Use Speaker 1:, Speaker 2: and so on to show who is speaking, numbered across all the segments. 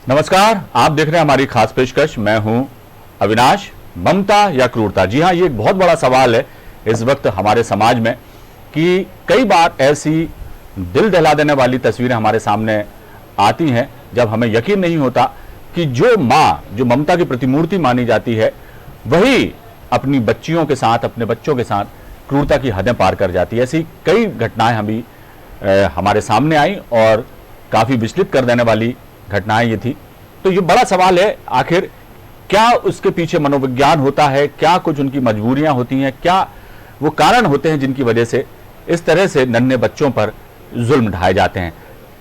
Speaker 1: नमस्कार, आप देख रहे हैं हमारी खास पेशकश। मैं हूं अविनाश। ममता या क्रूरता, जी हां, ये एक बहुत बड़ा सवाल है इस वक्त हमारे समाज में कि कई बार ऐसी दिल दहला देने वाली तस्वीरें हमारे सामने आती हैं जब हमें यकीन नहीं होता कि जो माँ, जो ममता की प्रतिमूर्ति मानी जाती है, वही अपनी बच्चियों के साथ, अपने बच्चों के साथ क्रूरता की हदें पार कर जाती है। ऐसी कई घटनाएं हमारे सामने आई और काफ़ी विचलित कर देने वाली घटनाएं ये थी। तो ये बड़ा सवाल है, आखिर क्या उसके पीछे मनोविज्ञान होता है, क्या कुछ उनकी मजबूरियां होती हैं, क्या वो कारण होते हैं जिनकी वजह से इस तरह से नन्हे बच्चों पर जुल्म ढाए जाते हैं।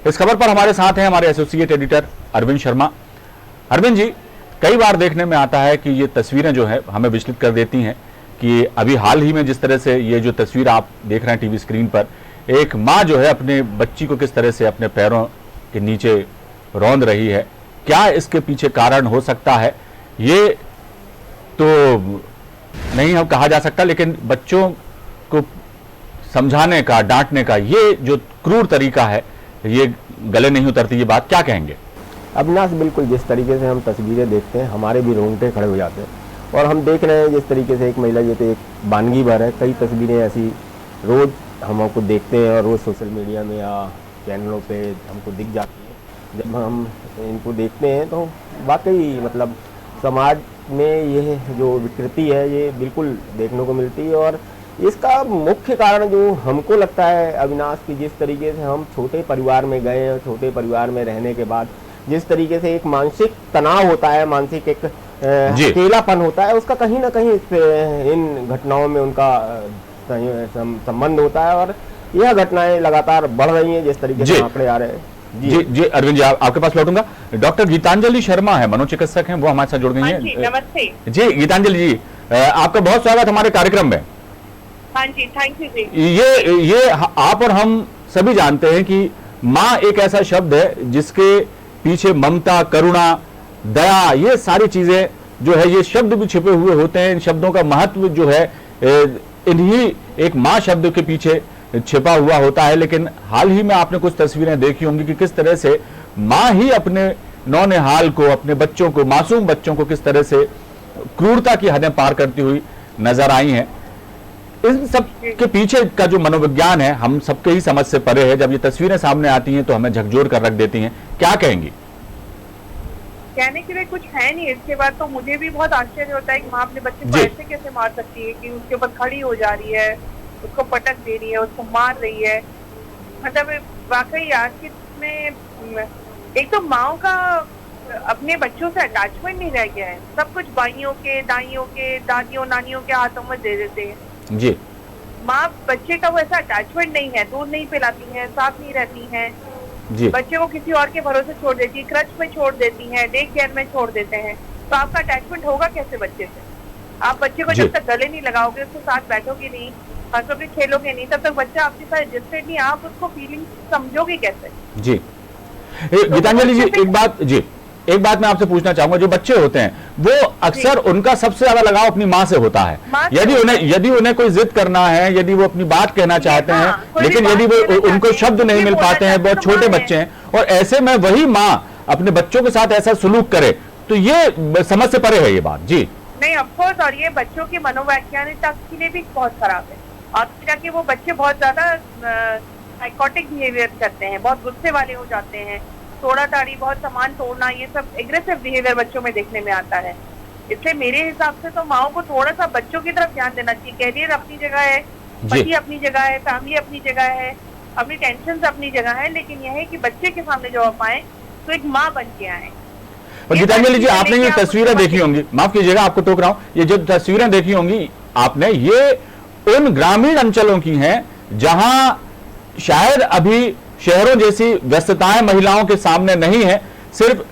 Speaker 1: इस खबर पर हमारे साथ हैं हमारे एसोसिएट एडिटर अरविंद शर्मा। अरविंद जी, कई बार देखने में आता है कि ये तस्वीरें जो है हमें विचलित कर देती हैं कि अभी हाल ही में जिस तरह से ये जो तस्वीर आप देख रहे हैं टीवी स्क्रीन पर, एक माँ जो है अपने बच्ची को किस तरह से अपने पैरों के नीचे रौंद रही है, क्या इसके पीछे कारण हो सकता है ये तो नहीं हम कहा जा सकता, लेकिन बच्चों को समझाने का, डांटने का ये जो क्रूर तरीका है, ये गले नहीं उतरती। ये बात क्या कहेंगे?
Speaker 2: अविनाश, बिल्कुल जिस तरीके से हम तस्वीरें देखते हैं हमारे भी रोंगटे खड़े हो जाते हैं। और हम देख रहे हैं जिस तरीके से एक महिला, जैसे एक वानगी भर है, कई तस्वीरें ऐसी रोज़ हमको देखते हैं और रोज़ सोशल मीडिया में या चैनलों पे हमको दिख जाती है। जब हम इनको देखते हैं तो वाकई मतलब समाज में ये जो विकृति है ये बिल्कुल देखने को मिलती है। और इसका मुख्य कारण जो हमको लगता है अविनाश, की जिस तरीके से हम छोटे परिवार में गए और छोटे परिवार में रहने के बाद जिस तरीके से एक मानसिक तनाव होता है, मानसिक एक अकेलापन होता है, उसका कहीं ना कहीं इन घटनाओं में उनका संबंध होता है। और यह घटनाएं लगातार बढ़ रही हैं जिस तरीके से आंकड़े आ रहे हैं।
Speaker 1: जी अरविंद जी, आपके पास लौटूंगा। डॉक्टर गीतांजलि शर्मा है, मनोचिकित्सक हैं, वो हमारे साथ जुड़ गई हैं।
Speaker 3: नमस्ते
Speaker 1: जी गीतांजलि जी, आपका बहुत स्वागत हमारे कार्यक्रम में।
Speaker 3: हाँ जी, थैंक यू जी।
Speaker 1: ये आप और हम सभी जानते हैं कि माँ एक ऐसा शब्द है जिसके पीछे ममता, करुणा, दया, ये सारी चीजें जो है, ये शब्द भी छिपे हुए होते हैं। इन शब्दों का महत्व जो है इन्हीं एक माँ शब्द के पीछे छिपा हुआ होता है। लेकिन हाल ही में आपने कुछ तस्वीरें देखी होंगी कि किस तरह से माँ ही अपने नौनिहाल को, अपने बच्चों को, मासूम बच्चों को किस तरह से क्रूरता की हदें पार करती हुई नजर आई हैं। इन सब के पीछे का जो मनोविज्ञान है हम सबके ही समझ से परे है। जब ये तस्वीरें सामने आती हैं तो हमें झकझोर कर रख देती हैं। क्या कहेंगी?
Speaker 3: कहने के लिए कुछ है नहीं। इसके बाद तो मुझे भी बहुत आश्चर्य होता है कि माँ अपने बच्चे को ऐसे कैसे मार सकती है कि उसके ऊपर खड़ी हो जा रही है, उसको पटक दे रही है, उसको मार रही है। मतलब वाकई आज के में एक तो माओ का अपने बच्चों से अटैचमेंट नहीं रह गया है। सब कुछ बाइयों के, दाइयों के, दादियों, नानियों के हाथों में दे देते हैं।
Speaker 1: जी,
Speaker 3: माँ बच्चे का वो ऐसा अटैचमेंट नहीं है, दूध नहीं पिलाती है, साथ नहीं रहती है, बच्चे को किसी और के भरोसे छोड़ देती है, क्रच में छोड़ देती है, डे केयर में छोड़ देते हैं। तो आपका अटैचमेंट होगा कैसे बच्चे से? आप बच्चे को जब तक गले नहीं लगाओगे, उसके साथ बैठोगे नहीं, हंसोगे भी खेलोगे नहीं, तब तक बच्चा आपके साथ एडजस्टेड नहीं, आप उसको फीलिंग समझोगे कैसे?
Speaker 1: जी गीतांजलि जी, एक बात मैं आपसे पूछना चाहूंगा। जो बच्चे होते हैं वो अक्सर उनका सबसे ज्यादा लगाव अपनी माँ से होता है। यदि उन्हें कोई जिद करना है, यदि वो अपनी बात कहना चाहते हैं, लेकिन यदि वो उनको शब्द नहीं मिल पाते हैं, बहुत छोटे बच्चे हैं, और ऐसे में वही माँ अपने बच्चों के साथ ऐसा सुलूक करे, तो ये समझ से परे है ये बात। जी
Speaker 3: नहीं, ऑफकोर्स, और ये बच्चों की मनोवैज्ञानिकता के लिए भी बहुत खराब है। और जाके वो बच्चे बहुत ज्यादा साइकोटिक बिहेवियर करते हैं, बहुत गुस्से वाले हो जाते हैं, तोड़ा ताड़ी, बहुत सामान तोड़ना, ये सब एग्रेसिव बिहेवियर बच्चों में देखने में आता है। इसलिए मेरे हिसाब से तो माओ को थोड़ा सा बच्चों की तरफ ध्यान देना चाहिए। कैरियर अपनी जगह है, पति अपनी जगह है, फैमिली अपनी जगह है, अपनी टेंशन अपनी जगह है, लेकिन यह है कि बच्चे के सामने जब आप आए तो एक माँ बन के आए।
Speaker 1: और गीतांजलि जी, आपने ये तस्वीरें देखी होंगी, माफ कीजिएगा आपको टोक रहा हूँ, ये जो तस्वीरें देखी होंगी आपने, ये उन ग्रामीण अंचलों की हैं जहां शायद अभी शहरों जैसी व्यस्तताएं महिलाओं के सामने नहीं है। सिर्फ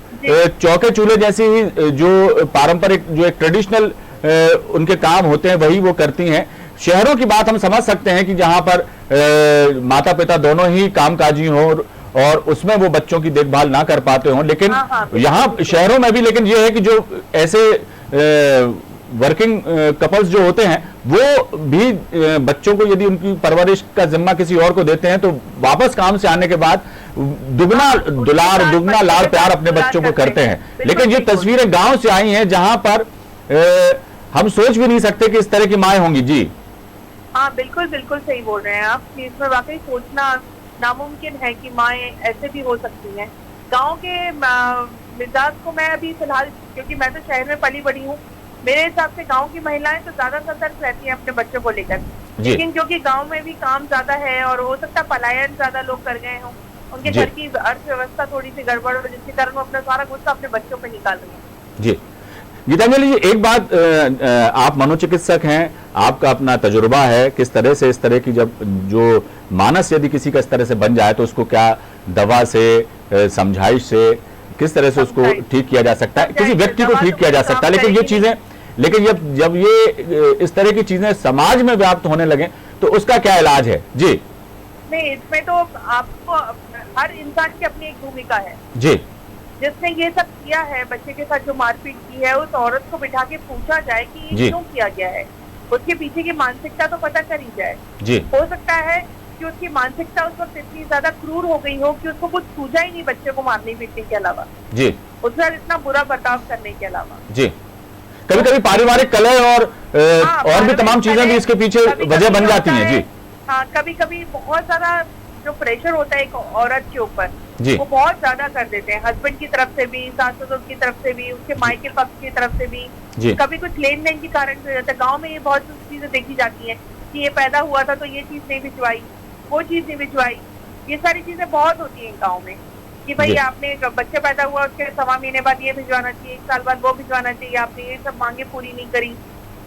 Speaker 1: चौके चूल्हे जैसी ही जो पारंपरिक, जो एक ट्रेडिशनल उनके काम होते हैं वही वो करती हैं। शहरों की बात हम समझ सकते हैं कि जहां पर माता पिता दोनों ही कामकाजी हों और उसमें वो बच्चों की देखभाल ना कर पाते हों, लेकिन यहाँ शहरों में भी, लेकिन ये है कि जो ऐसे वर्किंग कपल्स जो होते हैं वो भी बच्चों को यदि उनकी परवरिश का जिम्मा किसी और को देते हैं तो वापस काम से आने के बाद दुगना दुलार, दुगना लाड़ प्यार अपने बच्चों को करते हैं। लेकिन ये तस्वीरें गांव से आई हैं जहां पर हम सोच भी नहीं सकते कि इस तरह की माएँ होंगी। जी
Speaker 3: हाँ, बिल्कुल बिल्कुल सही बोल रहे हैं आप कि इसमें वाकई सोचना नामुमकिन है कि माएँ ऐसे भी हो सकती हैं। गांव के मिजाज को मैं अभी फिलहाल, क्योंकि मैं तो शहर में पली बड़ी हूँ, मेरे हिसाब से गांव की महिलाएं तो ज्यादा सतर्क रहती हैं अपने बच्चों को लेकर। लेकिन क्योंकि गांव में भी काम ज्यादा है और हो सकता है पलायन ज्यादा लोग कर गए हों, उनके घर की अर्थव्यवस्था थोड़ी सी गड़बड़ हो, जिसके कारण वो अपना सारा गुस्सा अपने बच्चों पर निकाल रही है।
Speaker 1: जी गीतांजलि जी, एक बात, आप मनोचिकित्सक हैं, आपका अपना तजुर्बा है, किस तरह से इस तरह की जब जो मानस यदि किसी का इस तरह से बन जाए तो उसको क्या दवा से, समझाइश से किस तरह से उसको ठीक किया जा सकता है, किसी व्यक्ति को ठीक किया जा सकता है। लेकिन ये चीजें, लेकिन जब ये इस तरह की चीजें समाज में व्याप्त होने लगे तो उसका क्या इलाज है? जी
Speaker 3: नहीं, इसमें तो आपको हर इंसान की अपनी एक भूमिका है।
Speaker 1: जी,
Speaker 3: जिसने ये सब किया है, बच्चे के साथ जो मारपीट की है, उस औरत को बिठा के पूछा जाए कि ये क्यों किया गया है, उसके पीछे की मानसिकता तो पता करी जाए।
Speaker 1: जी
Speaker 3: हो सकता है कि उसकी मानसिकता उस वक्त इतनी ज्यादा क्रूर हो गई हो कि उसको कुछ सूझा ही नहीं बच्चे को मारने पीटने के अलावा,
Speaker 1: जी
Speaker 3: उसका इतना बुरा बर्ताव करने के अलावा।
Speaker 1: जी, कभी कभी पारिवारिक कलह और भी तमाम चीजें भी इसके पीछे वजह बन जाती हैं। जी
Speaker 3: हाँ, कभी कभी बहुत ज्यादा जो प्रेशर होता है एक औरत के ऊपर, वो बहुत ज्यादा कर देते हैं, हस्बैंड की तरफ से भी, सास ससुर की तरफ से भी, उसके मायके पक्ष की तरफ से भी। कभी कुछ लेन देन के कारण से हो जाता है। गाँव में ये बहुत सी चीजें देखी जाती हैं कि ये पैदा हुआ था तो ये चीज नहीं भिजवाई, वो चीज नहीं भिजवाई, ये सारी चीजें बहुत होती हैं गाँव में कि भाई आपने बच्चे पैदा हुआ उसके 1.25 महीने बाद ये भिजवाना चाहिए, 1 साल बाद वो भिजवाना चाहिए, आपने ये सब मांगे पूरी नहीं करी।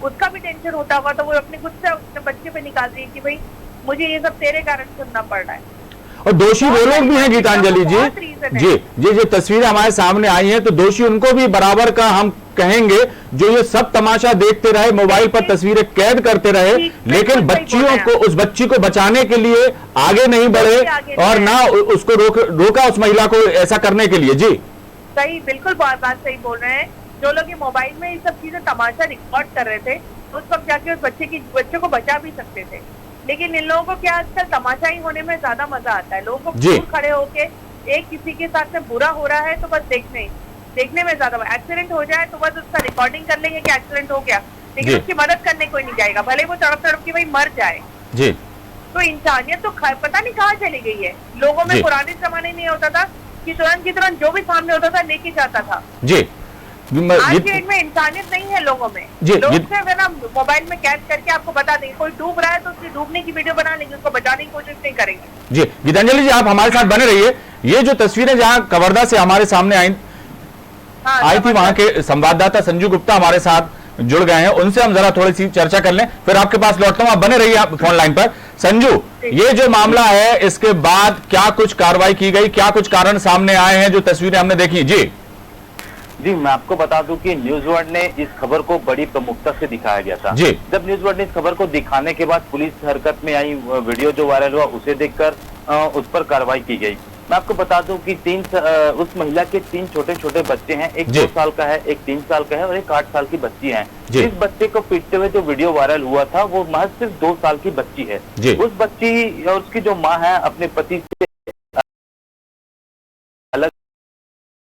Speaker 3: उसका भी टेंशन होता होगा तो वो अपने गुस्से अपने बच्चे पे निकाल रही है कि भाई मुझे ये सब तेरे कारण सुनना पड़ रहा है।
Speaker 1: और दोषी वो लोग भी हैं गीतांजलि जी। जी जी, जो तस्वीरें हमारे सामने आई हैं तो दोषी उनको भी बराबर का हम कहेंगे जो ये सब तमाशा देखते रहे, मोबाइल पर तस्वीरें कैद करते रहे, लेकिन बच्चियों को, उस बच्ची को बचाने के लिए आगे नहीं बढ़े और ना उसको रोका उस महिला को ऐसा करने के लिए। जी
Speaker 3: सही, बिल्कुल बात सही बोल रहे हैं। जो लोग ये मोबाइल में ये सब चीजें तमाशा रिकॉर्ड कर रहे थे उस वक्त जाके उस बच्चे को बचा भी सकते थे। लेकिन इन लोगों को क्या आजकल तमाशा ही होने में ज्यादा मजा आता है। लोगों को दूर खड़े होके एक किसी के साथ में बुरा हो रहा है तो बस देखने में ज्यादा, एक्सीडेंट हो जाए तो बस उसका रिकॉर्डिंग कर लेंगे कि एक्सीडेंट हो गया, लेकिन उसकी मदद करने कोई नहीं जाएगा, भले वो तड़प के भाई मर जाए। जी तो इंसानियत तो पता नहीं कहाँ चली गई है। लोगों में पुराने जमाने में होता था कि तुरंत की तुरंत जो भी सामने होता था लेके जाता था। जी आज के डेट में इंसानियत नहीं है लोगों में। लोग सिर्फ है ना मोबाइल में कैद करके आपको बता देंगे, कोई डूब रहा है तो उसकी डूबने की वीडियो बना लेंगे, उसको बचाने की कोशिश नहीं करेंगे।
Speaker 1: जी गीतांजलि जी, आप हमारे साथ बने रहिए। ये जो तस्वीरें जहाँ कवर्धा से हमारे सामने आई थी, वहां के संवाददाता संजू गुप्ता हमारे साथ जुड़ गए हैं, उनसे हम जरा थोड़ी सी चर्चा कर लें, फिर आपके पास लौटता हूं। आप बने रहिए आप फोन लाइन पर। संजू, ये जो मामला है इसके बाद क्या कुछ कार्रवाई की गई, क्या कुछ कारण सामने आए हैं जो तस्वीरें हमने देखी?
Speaker 4: जी मैं आपको बता दूं कि न्यूज वर्ल्ड ने इस खबर को बड़ी प्रमुखता से दिखाया गया था। जी जब न्यूज वर्ल्ड ने इस खबर को दिखाने के बाद पुलिस हरकत में आई, वीडियो जो वायरल हुआ उसे देखकर उस पर कार्रवाई की गई। मैं आपको बता दूं कि उस महिला के 3 छोटे छोटे बच्चे हैं, एक 2 साल का है, एक 3 साल का है और एक 8 साल की बच्ची है। इस बच्चे को पीटते हुए जो वीडियो वायरल हुआ था वो महज सिर्फ 2 साल की बच्ची है। उस बच्ची और उसकी जो माँ है अपने पति से अलग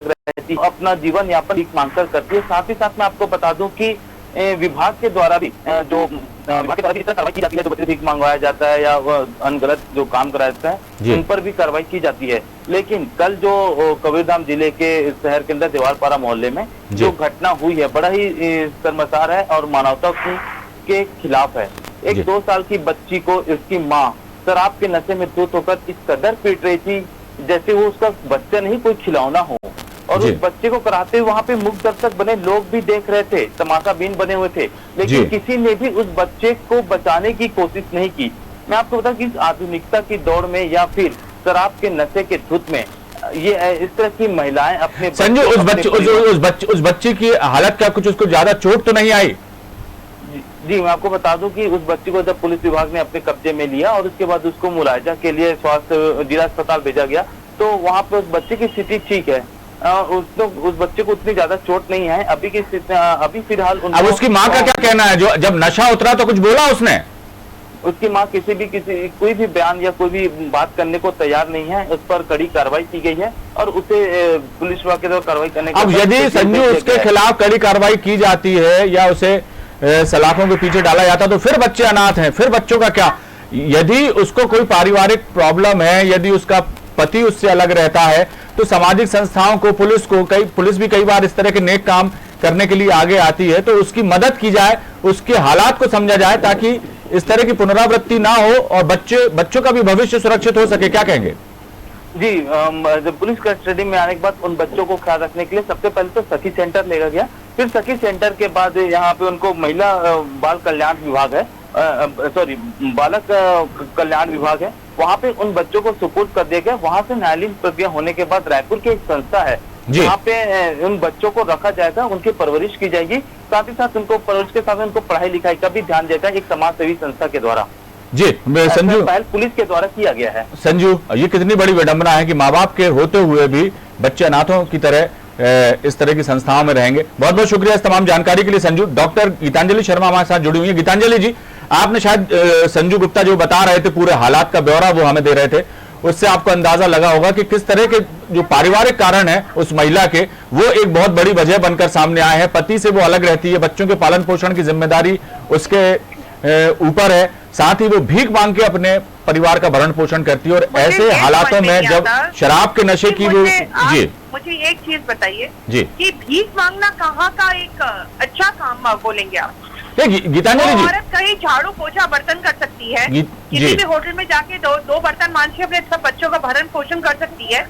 Speaker 4: रहती, अपना जीवन यापन भीख मांगकर करती है। साथ ही साथ मैं आपको बता दूं कि विभाग के द्वारा भी जो कार्रवाई की जाती है, जो बच्चे भीख मंगवाया जाता है या अनगलत जो काम कराया जाता है उन पर भी कार्रवाई की जाती है। लेकिन कल जो कबीरधाम जिले के शहर के अंदर देवालपारा मोहल्ले में जो घटना हुई है बड़ा ही शर्मसार है और मानवता के खिलाफ है। एक 2 साल की बच्ची को इसकी माँ शराब के नशे में धुत होकर इस कदर पीट रही थी जैसे वो उसका बच्चा नहीं कोई खिलौना हो, और उस बच्चे को कराते हुए वहाँ पे मुख्य दर्शक बने लोग भी देख रहे थे, तमाशाबीन बने हुए थे, लेकिन किसी ने भी उस बच्चे को बचाने की कोशिश नहीं की। मैं आपको बताऊं कि इस आधुनिकता की दौड़ में या फिर शराब के नशे के धुत में ये इस तरह की महिलाएं अपने
Speaker 1: संजू उस बच्चे की हालत क्या, कुछ उसको ज्यादा चोट तो नहीं आई?
Speaker 4: जी मैं आपको बता दूं कि उस बच्ची को जब पुलिस विभाग ने अपने कब्जे में लिया और उसके बाद उसको मुलायजा के लिए स्वास्थ्य जिला अस्पताल भेजा गया तो वहाँ पे उस बच्चे की स्थिति ठीक है। उस बच्चे को उतनी ज्यादा चोट नहीं है अभी की अभी फिलहाल।
Speaker 1: अब उसकी माँ का क्या कहना है? जो जब नशा उतरा तो कुछ बोला उसने?
Speaker 4: उसकी माँ किसी कोई भी बयान या कोई भी बात करने को तैयार नहीं है। उस पर कड़ी कार्रवाई की गई है और उसे पुलिस विभाग के द्वारा कार्रवाई करने
Speaker 1: अब यदि संजू उसके खिलाफ कड़ी कार्रवाई की जाती है या उसे सलाखों के पीछे डाला जाता तो फिर बच्चे अनाथ हैं, फिर बच्चों का क्या? यदि उसको कोई पारिवारिक प्रॉब्लम है, यदि उसका पति उससे अलग रहता है तो सामाजिक संस्थाओं को, पुलिस भी कई बार इस तरह के नेक काम करने के लिए आगे आती है, तो उसकी मदद की जाए, उसके हालात को समझा जाए ताकि इस तरह की पुनरावृत्ति ना हो और बच्चों का भी भविष्य सुरक्षित हो सके। क्या कहेंगे?
Speaker 4: जी, जब पुलिस कस्टडी में आने के बाद उन बच्चों को ख्याल रखने के लिए सबसे पहले तो सखी सेंटर लेगा गया, फिर सखी सेंटर के बाद यहाँ पे उनको महिला बाल कल्याण विभाग है, बालक कल्याण विभाग है, वहाँ पे उन बच्चों को सुपुर्द कर दिया गया। वहाँ से न्यायालयीन प्रक्रिया होने के बाद रायपुर की एक संस्था है, यहाँ पे उन बच्चों को रखा जाएगा, उनकी परवरिश की जाएगी, साथ ही साथ उनको परवरिश के साथ उनको पढ़ाई लिखाई का भी ध्यान देगा एक समाज सेवी संस्था के द्वारा।
Speaker 1: जी संजू,
Speaker 4: पहल पुलिस के द्वारा किया गया है।
Speaker 1: संजू, ये कितनी बड़ी विडंबना है कि माँ बाप के होते हुए भी बच्चे अनाथों की तरह इस तरह की संस्थाओं में रहेंगे। बहुत बहुत शुक्रिया इस तमाम जानकारी के लिए संजू। डॉक्टर गीतांजलि शर्मा हमारे साथ जुड़ी हुई है। गीतांजलि जी, आपने शायद संजू गुप्ता जो बता रहे थे, पूरे हालात का ब्यौरा वो हमें दे रहे थे, उससे आपको अंदाजा लगा होगा कि किस तरह के जो पारिवारिक कारण है उस महिला के, वो एक बहुत बड़ी वजह बनकर सामने आए हैं। पति से वो अलग रहती है, बच्चों के पालन पोषण की जिम्मेदारी उसके ऊपर है, साथ ही वो भीख मांग के अपने परिवार का भरण पोषण करती है। और ऐसे हालातों में जब शराब के नशे की वो, जी
Speaker 3: मुझे एक चीज बताइए
Speaker 1: जी
Speaker 3: कि भीख मांगना कहाँ का एक अच्छा काम बोलेंगे आप?
Speaker 1: गीतांजलि जी,
Speaker 3: औरत कहीं झाड़ू पोछा बर्तन कर सकती है, किसी भी होटल में जाके दो बर्तन मान के अपने सब बच्चों का भरण पोषण कर सकती है,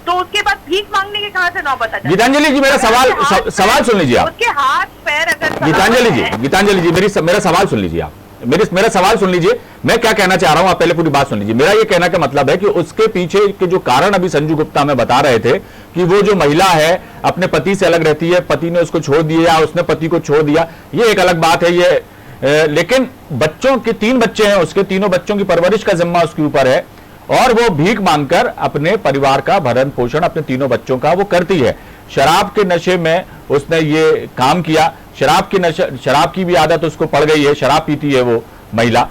Speaker 3: तो उसके बाद भीख मांगने के कहाँ से नौबत आ जाती है?
Speaker 1: गीतांजलि जी, मेरा सवाल सुन लीजिए आप।
Speaker 3: उसके हाथ पैर अगर
Speaker 1: गीतांजलि जी मेरा सवाल सुन लीजिए आप। मेरा सवाल सुन लीजिए, मैं क्या कहना चाह रहा हूं, आप पहले पूरी बात सुन लीजिए। मेरा ये कहना का मतलब है कि उसके पीछे के जो कारण अभी संजू गुप्ता हमें बता रहे थे कि वो जो महिला है अपने पति से अलग रहती है, पति ने उसको छोड़ दिया या उसने पति को छोड़ दिया, ये एक अलग बात है। ये लेकिन बच्चों के 3 बच्चे हैं, उसके तीनों बच्चों की परवरिश का जिम्मा उसके ऊपर है और वो भीख मांगकर अपने परिवार का भरण पोषण अपने तीनों बच्चों का वो करती है। शराब के नशे में उसने ये काम किया, शराब की भी आदत उसको पड़ गई है, शराब पीती है वो महिला।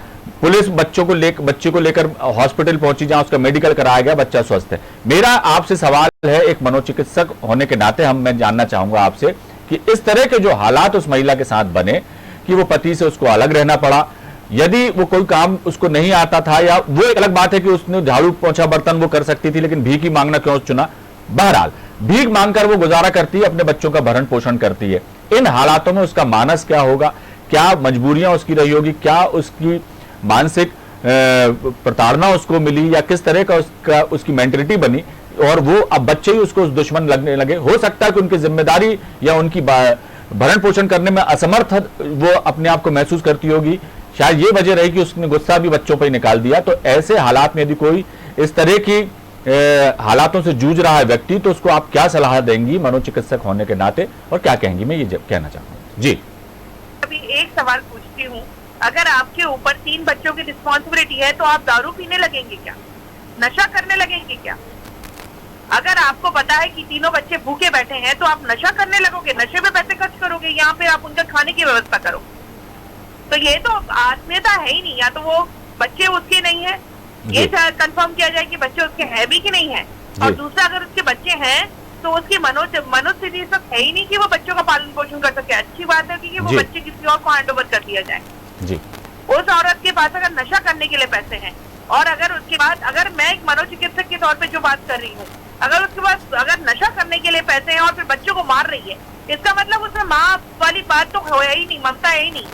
Speaker 1: पुलिस बच्चे को लेकर हॉस्पिटल पहुंची, जहां उसका मेडिकल कराया गया, बच्चा स्वस्थ है। मेरा आपसे सवाल है, एक मनोचिकित्सक होने के नाते मैं जानना चाहूंगा आपसे कि इस तरह के जो हालात उस महिला के साथ बने कि वो पति से उसको अलग रहना पड़ा, यदि वो कोई काम उसको नहीं आता था, या वो एक अलग बात है कि उसने झाड़ू पोंछा बर्तन वो कर सकती थी, लेकिन भीख ही मांगना क्यों चुना? बहरहाल भीख मांगकर वो गुजारा करती है, अपने बच्चों का भरण पोषण करती है। इन हालातों में उसका मानस क्या होगा, क्या मजबूरियां उसकी रही होगी, क्या उसकी मानसिक प्रताड़ना उसको मिली, या किस तरह का उसकी मेंटलिटी बनी और वो अब बच्चे ही उसको दुश्मन लगने लगे। हो सकता है कि उनकी जिम्मेदारी या उनकी भरण पोषण करने में असमर्थ वो अपने आप को महसूस करती होगी, शायद ये वजह रही कि उसने गुस्सा भी बच्चों पर ही निकाल दिया। तो ऐसे हालात में यदि कोई इस तरह की हालातों से जूझ रहा है व्यक्ति, तो उसको आप क्या सलाह देंगी मनोचिकित्सक होने के नाते, और क्या कहेंगी? मैं ये कहना चाहूंगा जी।
Speaker 3: अभी एक सवाल पूछती हूँ, अगर आपके ऊपर 3 बच्चों की रिस्पॉन्सिबिलिटी है तो आप दारू पीने लगेंगे क्या? नशा करने लगेंगे क्या? अगर आपको पता है कि तीनों बच्चे भूखे बैठे हैं तो आप नशा करने लगोगे, नशे में पैसे खर्च करोगे, यहाँ पे आप उनका खाने की व्यवस्था करो। तो ये तो आत्मीयता है ही नहीं। या तो वो बच्चे उसके नहीं है, ये कंफर्म किया जाए कि बच्चे उसके हैं भी कि नहीं है, और दूसरा अगर उसके बच्चे हैं तो उसकी मनोस्थिति सब है ही नहीं कि वो बच्चों का पालन पोषण कर सके। अच्छी बात है कि वो बच्चे किसी और को हैंड ओवर कर दिया जाए जी। उस औरत के पास अगर नशा करने के लिए पैसे हैं, और अगर उसके बाद, अगर मैं एक मनोचिकित्सक के तौर पे जो बात कर रही हूँ, अगर उसके पास अगर नशा करने के लिए पैसे हैं और फिर बच्चों को मार रही है, इसका मतलब उसमें माँ वाली बात तो होया ही नहीं, ममता है ही नहीं।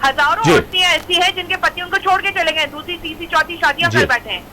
Speaker 3: हजारों औरतें ऐसी हैं जिनके पति उनको छोड़ के चले गए, दूसरी तीसरी चौथी शादियां कर बैठे हैं।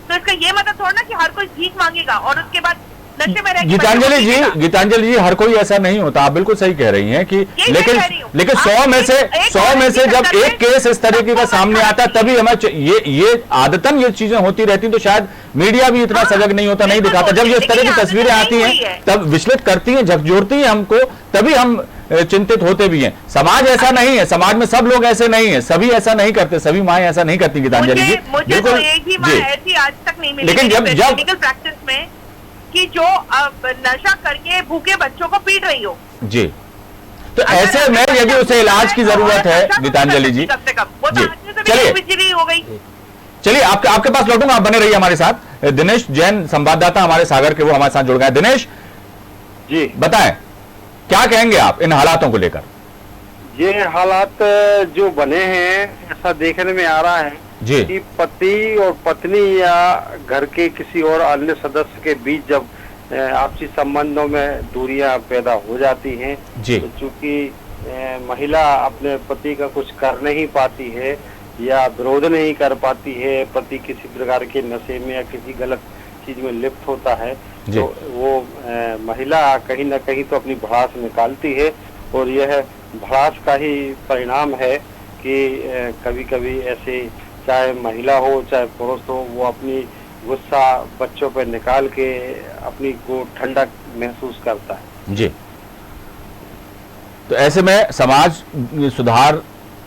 Speaker 3: तो इसका ये मतलब थोड़ा ना कि हर कोई भीख मांगेगा और उसके बाद नशे में रहेगा।
Speaker 1: गीतांजलि जी हर कोई ऐसा नहीं होता, आप बिल्कुल सही कह रही हैं कि लेकिन 100 में से जब एक केस इस तरीके का सामने आता है तभी हमें ये आदतन ये चीजें होती रहती, तो शायद मीडिया भी इतना सजग नहीं होता, नहीं दिखाता। जब ये इस तरह की तस्वीरें आती हैं तब विचलित करती हैं, झकझोरती हैं हमको, तभी हम चिंतित होते भी हैं। समाज ऐसा नहीं है, समाज में सब लोग ऐसे नहीं है, सभी ऐसा नहीं करते, सभी माएं ऐसा नहीं करती। गीतांजलि जी
Speaker 3: मुझे तो एक ही माँ ऐसी आज तक नहीं मिली,
Speaker 1: लेकिन जब
Speaker 3: मेडिकल प्रैक्टिस में कि जो नशा करके भूखे बच्चों को पीट रही हो
Speaker 1: जी, तो ऐसे में यदि उसे इलाज की जरूरत है गीतांजलि जी,
Speaker 3: कम से कम वो तो आदमी से
Speaker 1: चलिए
Speaker 3: बिजली हो गई।
Speaker 1: चलिए आपके पास लौटूंगा, आप बने रहिए हमारे साथ। दिनेश जैन संवाददाता हमारे सागर के, वो हमारे साथ जुड़ गए। दिनेश
Speaker 5: जी
Speaker 1: बताएं, क्या कहेंगे आप इन हालातों को लेकर?
Speaker 5: ये हालात जो बने हैं, ऐसा देखने में आ रहा है
Speaker 1: जी
Speaker 5: कि पति और पत्नी या घर के किसी और अन्य सदस्य के बीच जब आपसी संबंधों में दूरियां पैदा हो जाती हैं,
Speaker 1: जी
Speaker 5: तो चूंकि महिला अपने पति का कुछ कर नहीं पाती है या विरोध नहीं कर पाती है, पति किसी प्रकार के नशे में या किसी गलत चीज में लिप्त होता है,
Speaker 1: जी।
Speaker 5: तो वो महिला कहीं ना कहीं तो अपनी भड़ास निकालती है, और यह भड़ास का ही परिणाम है कि कभी कभी ऐसे, चाहे महिला हो चाहे पुरुष हो, वो अपनी गुस्सा बच्चों पर निकाल के अपनी को ठंडक महसूस करता है।
Speaker 1: जी। तो ऐसे में समाज सुधार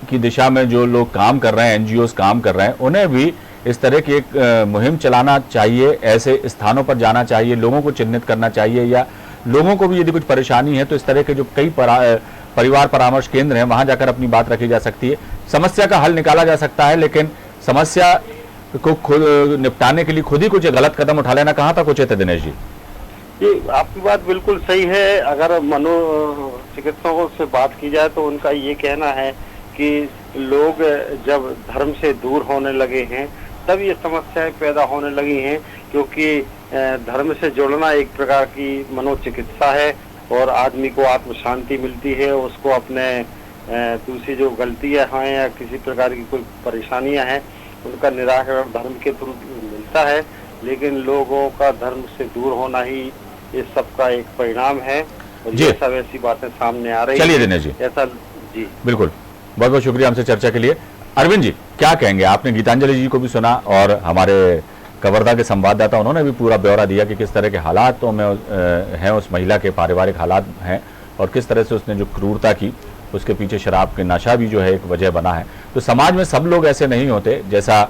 Speaker 1: की दिशा में जो लोग काम कर रहे हैं, एनजीओस काम कर रहे हैं, उन्हें भी इस तरह की एक मुहिम चलाना चाहिए, ऐसे स्थानों पर जाना चाहिए, लोगों को चिन्हित करना चाहिए, या लोगों को भी यदि कुछ परेशानी है तो इस तरह के जो कई परिवार परामर्श केंद्र हैं, वहां जाकर अपनी बात रखी जा सकती है, समस्या का हल निकाला जा सकता है। लेकिन समस्या को खुद निपटाने के लिए खुद ही कुछ गलत कदम उठा लेना कहाँ तक उचित है? दिनेश जी,
Speaker 5: ये आपकी बात बिल्कुल सही है। अगर मनोचिकित्सकों से बात की जाए तो उनका ये कहना है कि लोग जब धर्म से दूर होने लगे हैं तब ये समस्याएं पैदा होने लगी हैं, क्योंकि धर्म से जुड़ना एक प्रकार की मनोचिकित्सा है और आदमी को आत्म शांति मिलती है, उसको अपने दूसरी जो गलतियां हैं या किसी प्रकार की कोई परेशानियां हैं उनका निराकरण धर्म के थ्रू मिलता है। लेकिन लोगों का धर्म से दूर होना ही इस सब का एक परिणाम है, और ये सब ऐसी बातें सामने आ रही हैं।
Speaker 1: चलिए दिनेश जी,
Speaker 5: ऐसा जी
Speaker 1: बिल्कुल, बहुत बहुत शुक्रिया हमसे चर्चा के लिए। अरविंद जी, क्या कहेंगे? आपने गीतांजलि जी को भी सुना और हमारे कवर्धा के संवाददाता उन्होंने भी पूरा ब्यौरा दिया कि किस तरह के हालातों में हैं उस महिला के, पारिवारिक हालात हैं, और किस तरह से उसने जो क्रूरता की उसके पीछे शराब के नशा भी जो है एक वजह बना है। तो समाज में सब लोग ऐसे नहीं होते, जैसा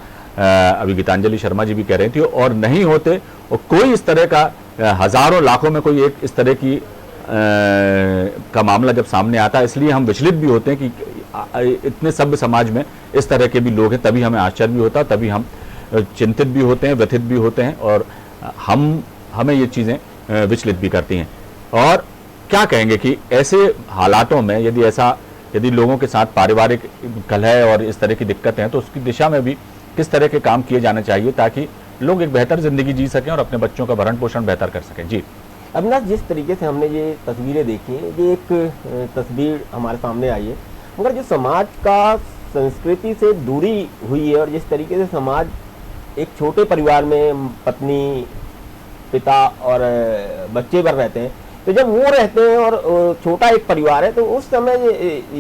Speaker 1: अभी गीतांजलि शर्मा जी भी कह रही थी, और नहीं होते, और कोई इस तरह का हजारों लाखों में कोई एक इस तरह की का मामला जब सामने आता है, इसलिए हम विचलित भी होते हैं कि इतने सभ्य समाज में इस तरह के भी लोग हैं, तभी हमें आश्चर्य भी होता है, तभी हम चिंतित भी होते हैं, व्यथित भी होते हैं, और हमें ये चीज़ें विचलित भी करती हैं। और क्या कहेंगे कि ऐसे हालातों में यदि लोगों के साथ पारिवारिक कलह और इस तरह की दिक्कतें हैं, तो उसकी दिशा में भी किस तरह के काम किए जाने चाहिए ताकि लोग एक बेहतर जिंदगी जी सकें और अपने बच्चों का भरण पोषण बेहतर कर सकें? जी
Speaker 2: अविनाश, जिस तरीके से हमने ये तस्वीरें देखी हैं, ये एक तस्वीर हमारे सामने आई है, मगर जो समाज का संस्कृति से दूरी हुई है, और जिस तरीके से समाज एक छोटे परिवार में पत्नी, पिता और बच्चे पर रहते हैं, तो जब वो रहते हैं और छोटा एक परिवार है, तो उस समय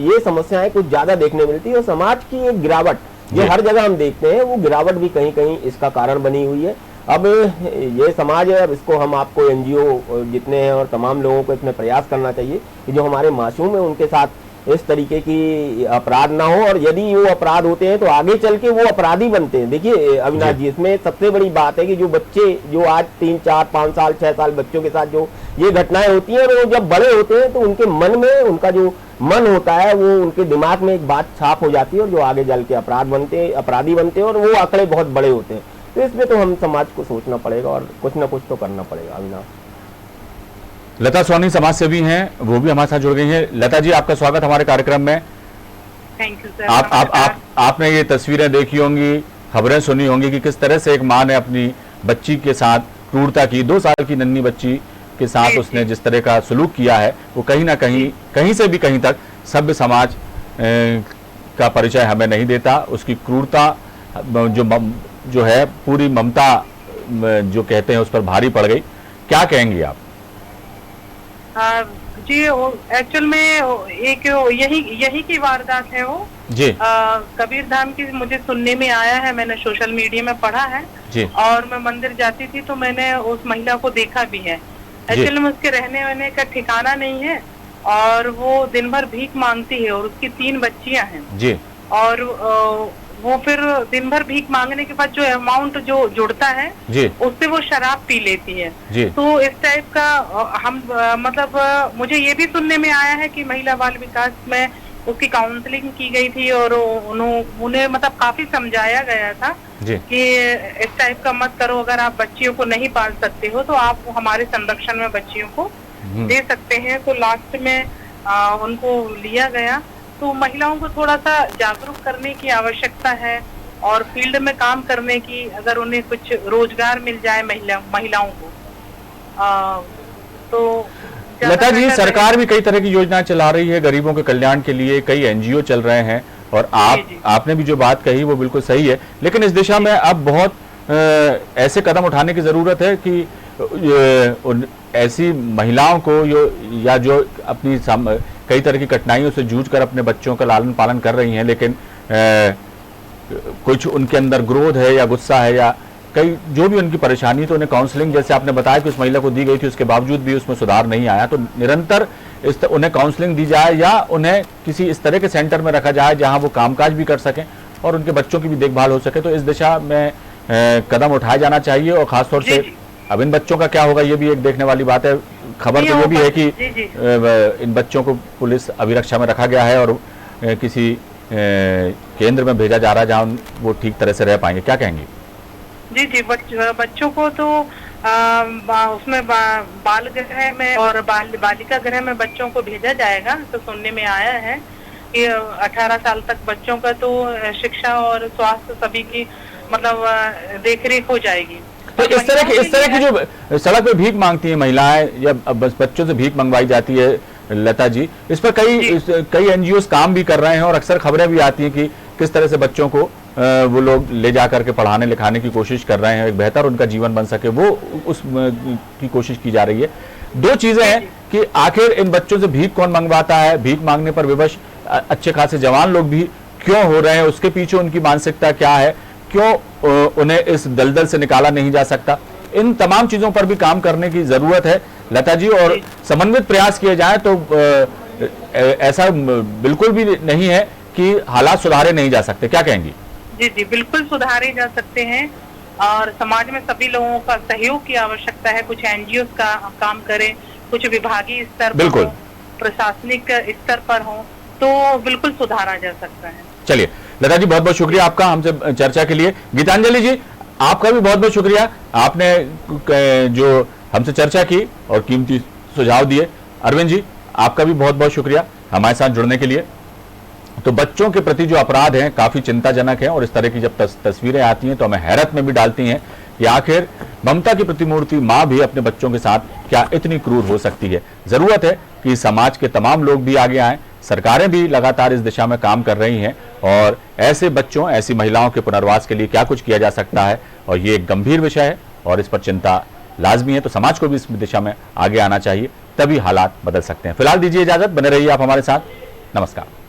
Speaker 2: ये समस्याएं कुछ ज़्यादा देखने मिलती है, और समाज की एक गिरावट जो हर जगह हम देखते हैं, वो गिरावट भी कहीं कहीं इसका कारण बनी हुई है। अब ये समाज है, अब इसको हम आपको एनजीओ जितने हैं और तमाम लोगों को इसमें प्रयास करना चाहिए कि जो हमारे मासूम है उनके साथ इस तरीके की अपराध ना हो, और यदि वो अपराध होते हैं तो आगे चल के वो अपराधी बनते हैं। देखिए अविनाश जी, इसमें सबसे बड़ी बात है कि जो बच्चे जो आज 3, 4, 5 साल 6 साल बच्चों के साथ जो ये घटनाएं होती हैं, वो जब बड़े होते हैं तो उनके मन में, उनका जो मन होता है, वो उनके दिमाग में एक बात छाप हो जाती है, और जो आगे चल के अपराधी बनते हैं, और वो आंकड़े बहुत बड़े होते हैं। तो इसमें तो हम समाज को सोचना पड़ेगा और कुछ ना कुछ तो करना पड़ेगा। अविनाश,
Speaker 1: लता सोनी समाज सेवी हैं, वो भी हमारे साथ जुड़ गई हैं। लता जी, आपका स्वागत हमारे कार्यक्रम में।
Speaker 3: Thank you sir.
Speaker 1: आपने ये तस्वीरें देखी होंगी, खबरें सुनी होंगी कि किस तरह से एक माँ ने अपनी बच्ची के साथ क्रूरता की, 2 साल की नन्ही बच्ची के साथ उसने जिस तरह का सलूक किया है, वो कहीं ना कहीं से भी कहीं तक सभ्य समाज का परिचय हमें नहीं देता। उसकी क्रूरता जो है पूरी ममता जो कहते हैं उस पर भारी पड़ गई। क्या कहेंगी आप?
Speaker 3: जी, एक्चुअल में एक यही की वारदात है वो
Speaker 1: जी।
Speaker 3: कबीर धाम की मुझे सुनने में आया है, मैंने सोशल मीडिया में पढ़ा है
Speaker 1: जी।
Speaker 3: और मैं मंदिर जाती थी तो मैंने उस महिला को देखा भी है। एक्चुअल में उसके रहने वहने का ठिकाना नहीं है, और वो दिन भर भीख मांगती है, और उसकी 3 बच्चियां हैं
Speaker 1: जी।
Speaker 3: और वो फिर दिन भर भीख मांगने के बाद जो अमाउंट जो जुड़ता है
Speaker 1: जी,
Speaker 3: उससे वो शराब पी लेती है
Speaker 1: जी।
Speaker 3: तो इस टाइप का हम मतलब मुझे ये भी सुनने में आया है कि महिला बाल विकास में उसकी काउंसलिंग की गई थी और उन्हें मतलब काफी समझाया गया था
Speaker 1: जी।
Speaker 3: कि इस टाइप का मत करो, अगर आप बच्चियों को नहीं पाल सकते हो तो आप हमारे संरक्षण में बच्चियों को दे सकते हैं। तो लास्ट में उनको लिया गया। तो महिलाओं को थोड़ा सा जागरूक करने की आवश्यकता है और फील्ड में काम करने की, अगर उन्हें कुछ रोजगार मिल जाए महिलाओं को तो
Speaker 1: लता जी, सरकार भी कई तरह की योजनाएं चला रही है गरीबों के कल्याण के लिए, कई एनजीओ चल रहे हैं और आपने भी जो बात कही वो बिल्कुल सही है, लेकिन इस दिशा में अब बहुत ऐसे कदम उठाने की जरूरत है कि ऐसी महिलाओं को या जो अपनी कई तरह की कठिनाइयों से जूझकर अपने बच्चों का लालन पालन कर रही हैं, लेकिन कुछ उनके अंदर क्रोध है या गुस्सा है या कई जो भी उनकी परेशानी, तो उन्हें काउंसलिंग जैसे आपने बताया कि उस महिला को दी गई थी, उसके बावजूद भी उसमें सुधार नहीं आया, तो निरंतर उन्हें काउंसलिंग दी जाए या उन्हें किसी इस तरह के सेंटर में रखा जाए जहां वो कामकाज भी कर सकें और उनके बच्चों की भी देखभाल हो सके। तो इस दिशा में कदम उठाया जाना चाहिए और खासतौर से अब इन बच्चों का क्या होगा ये भी एक देखने वाली बात है। खबर तो ये भी है कि इन बच्चों को पुलिस अभिरक्षा में रखा गया है और किसी केंद्र में भेजा जा रहा है जहां वो ठीक तरह से रह पाएंगे। क्या कहेंगे?
Speaker 3: जी जी, बच्चों को तो उसमें बाल गृह में और बालिका गृह में बच्चों को भेजा जाएगा। तो सुनने में आया है कि 18 साल तक बच्चों का तो शिक्षा और स्वास्थ्य सभी की मतलब देखरेख हो जाएगी।
Speaker 1: तो इस तरह की जो सड़क पे भीख मांगती हैं महिलाएं या बस बच्चों से भीख मंगवाई जाती है, लता जी, इस पर कई एनजीओ काम भी कर रहे हैं और अक्सर खबरें भी आती हैं कि किस तरह से बच्चों को वो लोग ले जा करके पढ़ाने लिखाने की कोशिश कर रहे हैं, एक बेहतर उनका जीवन बन सके वो उस की कोशिश की जा रही है। दो चीजें हैं कि आखिर इन बच्चों से भीख कौन मंगवाता है, भीख मांगने पर विवश अच्छे खासे जवान लोग भी क्यों हो रहे हैं, उसके पीछे उनकी मानसिकता क्या है, क्यों उन्हें इस दलदल से निकाला नहीं जा सकता, इन तमाम चीजों पर भी काम करने की जरूरत है लता जी, और समन्वित प्रयास किए जाए तो ऐसा बिल्कुल भी नहीं है कि हालात सुधारे नहीं जा सकते। क्या कहेंगी?
Speaker 3: जी जी, बिल्कुल सुधारे जा सकते हैं और समाज में सभी लोगों का सहयोग की आवश्यकता है। कुछ एनजीओ का काम करें, कुछ विभागीय स्तर पर हो, प्रशासनिक स्तर पर हो, तो बिल्कुल सुधारा जा सकता है।
Speaker 1: चलिए लता जी, बहुत बहुत शुक्रिया आपका हमसे चर्चा के लिए। गीतांजलि जी, आपका भी बहुत बहुत शुक्रिया, आपने जो हमसे चर्चा की और कीमती सुझाव दिए। अरविंद जी, आपका भी बहुत बहुत शुक्रिया हमारे साथ जुड़ने के लिए। तो बच्चों के प्रति जो अपराध हैं काफी चिंताजनक है और इस तरह की जब तस्वीरें आती हैं तो हमें हैरत में भी डालती हैं कि आखिर ममता की प्रतिमूर्ति मां भी अपने बच्चों के साथ क्या इतनी क्रूर हो सकती है। जरूरत है कि समाज के तमाम लोग भी आगे आएं, सरकारें भी लगातार इस दिशा में काम कर रही हैं और ऐसे बच्चों, ऐसी महिलाओं के पुनर्वास के लिए क्या कुछ किया जा सकता है, और ये एक गंभीर विषय है और इस पर चिंता लाजमी है। तो समाज को भी इस दिशा में आगे आना चाहिए, तभी हालात बदल सकते हैं। फिलहाल दीजिए इजाजत, बने रहिए आप हमारे साथ। नमस्कार।